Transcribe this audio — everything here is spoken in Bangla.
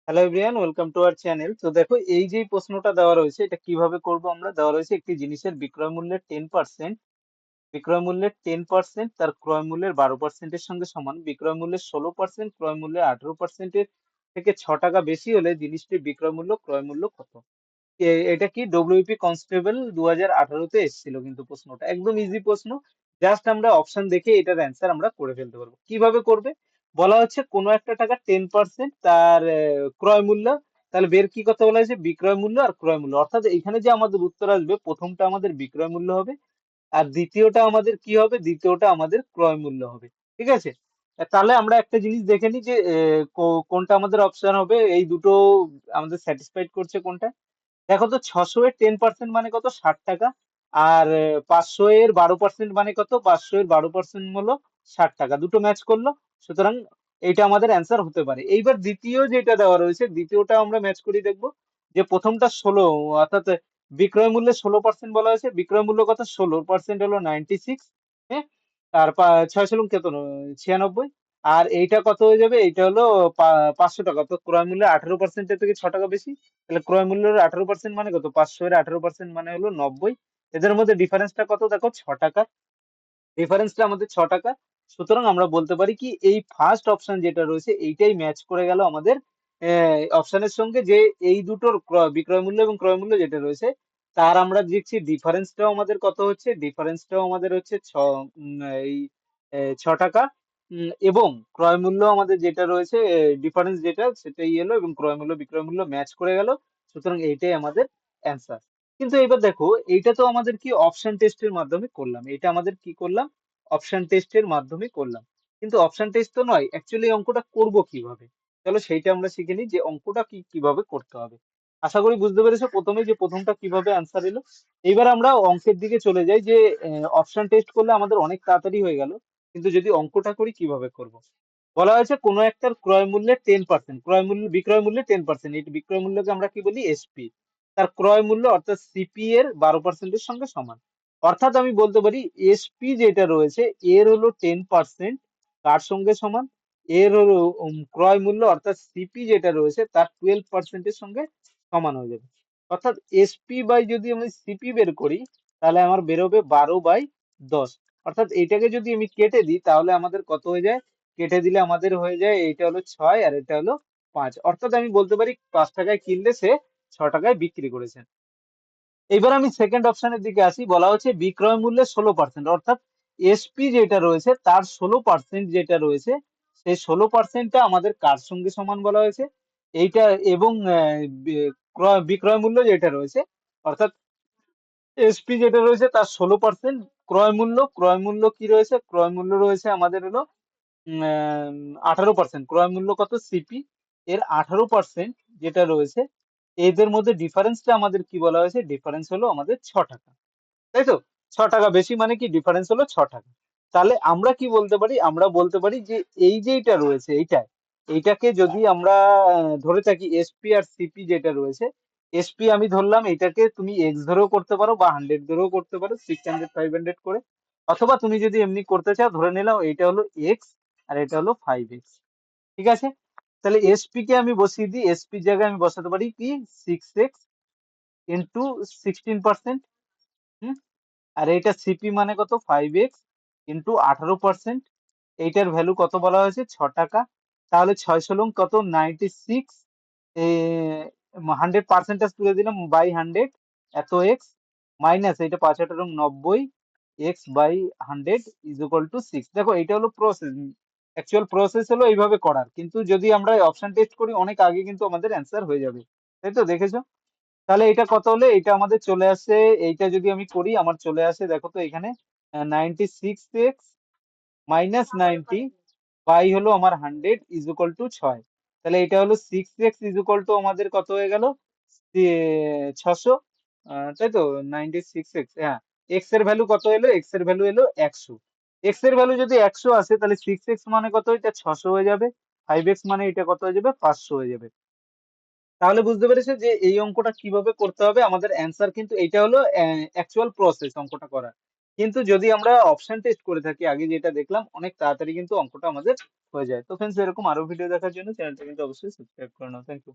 Hello everyone, welcome to our channel. তো দেখো, এই যে প্রশ্নটা দেওয়া রয়েছে, এটা কিভাবে করব আমরা। দেওয়া রয়েছে একটি জিনিসের বিক্রয় মূল্যের 10%, তার ক্রয় মূল্যের 12%-এর সঙ্গে সমান। বিক্রয় মূল্যের 16%, ক্রয় মূল্যের 18%-এর থেকে 6 টাকা বেশি হলে জিনিসটির বিক্রয় মূল্য ক্রয় মূল্য কত? এটা কি ডব্লিউপি কনস্টেবল 2018-তে এসেছিল কিন্তু প্রশ্নটা। একদম ইজি প্রশ্ন। জাস্ট আমরা অপশন দেখে এটার অ্যান্সার আমরা করে ফেলতে পারবো। কিভাবে করবে? বলা হচ্ছে কোনো একটা টাকা 10% তার ক্রয় মূল্য। তাহলে বের কি করতে বলা হয়েছে? বিক্রয় মূল্য আর ক্রয় মূল্য। অর্থাৎ এখানে যে আমাদের উত্তর আসবে, প্রথমটা আমাদের বিক্রয় মূল্য হবে, আর দ্বিতীয়টা আমাদের কি হবে? দ্বিতীয়টা আমাদের ক্রয় মূল্য হবে। ঠিক আছে? তাহলে আমরা একটা জিনিস দেখে নিই যে কোনটা আমাদের অপশন হবে। এই দুটো আমাদের স্যাটিসফাইড করছে কোনটা। দেখো তো, 600 এর 10% মানে কত? 60 টাকা। আর 500 এর 12% মানে কত? 500 এর 12% হলো 60 টাকা। দুটো ম্যাচ করলো, সুতরাং এইটা আমাদের অ্যান্সার হতে পারে। এইবার দ্বিতীয় যেটা দেওয়া রয়েছে, দ্বিতীয়টা আমরা ম্যাচ করে দেখবো। যে প্রথমটা 16, অর্থাৎ বিক্রয় মূল্যে 16% বলা হয়েছে। বিক্রয় মূল্য কত? 16% হলো 96। হ্যাঁ, আর 6 কত? 96। আর এইটা কত হয়ে যাবে? এইটা হলো 500 টাকা। তো ক্রয় মূল্যে 18%-এর থেকে 6 টাকা বেশি। তাহলে ক্রয় মূল্যের 18% মানে কত? 500 এর 18% মানে হলো 90। এদের মধ্যে ডিফারেন্সটা কত? দেখো, 6 টাকা। ডিফারেন্সটা আমাদের 6 টাকা। সুতরাং আমরা বলতে পারি কি, এই ফার্স্ট অপশন যেটা রয়েছে এইটাই ম্যাচ করে গেল আমাদের অপশনের সঙ্গে। যে এই দুটোর বিক্রয় মূল্য এবং ক্রয় মূল্য যেটা রয়েছে, তার আমরা দেখছি ডিফারেন্সটাও আমাদের কত হচ্ছে। ডিফারেন্সটাও আমাদের হচ্ছে এই 6 টাকা। এবং ক্রয় মূল্য আমাদের যেটা রয়েছে, ডিফারেন্স যেটা সেটাই এলো, এবং ক্রয় মূল্য বিক্রয় মূল্য ম্যাচ করে গেল। সুতরাং এইটাই আমাদের অ্যান্সার। কিন্তু এবার দেখো, এইটা তো আমাদের কি অপশন টেস্টের মাধ্যমে করলাম। এটা আমাদের কি করলাম? অপশন টেস্টের মাধ্যমে করলাম। কিন্তু অপশন টেস্ট তো নয়, অ্যাকচুয়ালি অঙ্কটা করব কিভাবে। চলো সেইটা আমরা শিখে নিই, যে অঙ্কটা কিভাবে করতে হবে। আশা করি বুঝতে পেরেছো প্রথমে যে প্রথমটা কিভাবে অ্যান্সার এলো। এবার আমরা অঙ্কের দিকে চলে যাই। যে অপশন টেস্ট করলে আমাদের অনেক তাড়াতাড়ি হয়ে গেল, কিন্তু যদি অঙ্কটা করি কিভাবে করব। বলা হয়েছে কোনো একটার ক্রয় মূল্যের 10%, বিক্রয় মূল্যের 10%, এই বিক্রয় মূল্যকে আমরা কি বলি? এসপি। তার ক্রয় মূল্য অর্থাৎ সিপি এর 12%-এর সঙ্গে সমান। অর্থাৎ আমি বলতে পারি এসপি যেটা রয়েছে এর হলো 10% কার সঙ্গে সমান? এর হলো ক্রয় মূল্য অর্থাৎ সিপি যেটা রয়েছে তার 12%-এর সঙ্গে সমান হয়ে যাবে। অর্থাৎ এসপি বাই যদি আমি সিপি বের করি, তাহলে আমার বেরোবে 12/10। অর্থাৎ এইটাকে যদি আমি কেটে দিই, তাহলে আমাদের কত হয়ে যায়? কেটে দিলে আমাদের হয়ে যায়, এইটা হলো 6 আর এটা হলো 5। অর্থাৎ আমি বলতে পারি 5 টাকায় কিনলে সে 6 টাকায় বিক্রি করেছেন। এবার আমি সেকেন্ড অপশনের দিকে আসি। বলা হচ্ছে বিক্রয় মূল্যের 16%, অর্থাৎ এসপি যেটা রয়েছে তার 16% যেটা রয়েছে, সেই 16%টা আমাদের কার সঙ্গে সমান বলা হয়েছে? এইটা। এবং বিক্রয় মূল্য যেটা রয়েছে, অর্থাৎ এসপি যেটা রয়েছে তার 16%। ক্রয় মূল্য কি রয়েছে? ক্রয় মূল্য রয়েছে আমাদের হলো 18%। ক্রয় মূল্য কত? সিপি এর 18% যেটা রয়েছে, এদের মধ্যে ডিফারেন্সটা আমাদের কি বলা হয়েছে? ডিফারেন্স হলো আমাদের 6 টাকা। তাই তো? 6 টাকা বেশি মানে কি? ডিফারেন্স হলো 6 টাকা। তাহলে আমরা কি বলতে পারি? আমরা বলতে পারি যে এই যে এইটা রয়েছে এইটাকে যদি আমরা ধরে থাকি এসপি আর সিপি যেটা রয়েছে, এসপি আমি ধরলাম, এটাকে তুমি এক্স ধরেও করতে পারো বা 100 ধরেও করতে পারো, 600 500 করে। অথবা তুমি যদি এমনি করতে চাও, ধরে নিলাম এটা হলো এক্স আর এটা হলো 5x। ঠিক আছে? তাহলে এসপি কে আমি বসিয়ে দিই। এসপি জায়গায় আমি বসাতে পারি কি? 6x into 16%। হুম, আর এইটা সিপি মানে কত? 5x into 18%। এইটার ভ্যালু কত বলা হয়েছে? 6 টাকা। তাহলে 6 কত? 96। 100 তুলে দিলাম বাই 100, এত এক্স মাইনাস এইটা 5 8 90, X by 100 is equal to 6। দেখো, এটা হলো প্রসেস। অ্যাকচুয়াল প্রসেস হলো এইভাবে করার, কিন্তু যদি আমরা অপশন টেস্ট করি অনেক আগে কিন্তু আমাদের অ্যান্সার হয়ে যাবে। তাই তো? দেখেছো? তাহলে এটা কত হলে এটা আমাদের চলে আসে? এইটা যদি আমি করি, আমার চলে আসে, দেখো তো এখানে 96x মাইনাস 90 বাই হলো আমার 100 ইজ ইকুয়াল টু 6। তাহলে এটা হলো 6x ইজ ইকুয়াল টু আমাদের কত হয়ে গেল? 600। তাই তো? 96x, হ্যাঁ। এক্স এর ভ্যালু কত এলো? এক্স এর ভ্যালু এলো 100। এক্স এর ভ্যালু যদি 100 আসে, তাহলে 6x মানে কত? এটা 600 হয়ে যাবে। 5x মানে এটা কত হয়ে যাবে? 500 হয়ে যাবে। তাহলে বুঝতে পেরেছো যে এই অঙ্কটা কিভাবে করতে হবে। আমাদের অ্যান্সার কিন্তু এটা হলো অ্যাকচুয়াল প্রসেস অঙ্কটা করার। কিন্তু যদি আমরা অপশন টেস্ট করে থাকি আগে যেটা দেখলাম অনেক তাড়াতাড়ি কিন্তু অঙ্কটা আমাদের হয়ে যায়। তো ফ্রেন্ডস এরকম আরো ভিডিও দেখার জন্য চ্যানেলটা কিন্তু অবশ্যই সাবস্ক্রাইব করে নাও। Thank you.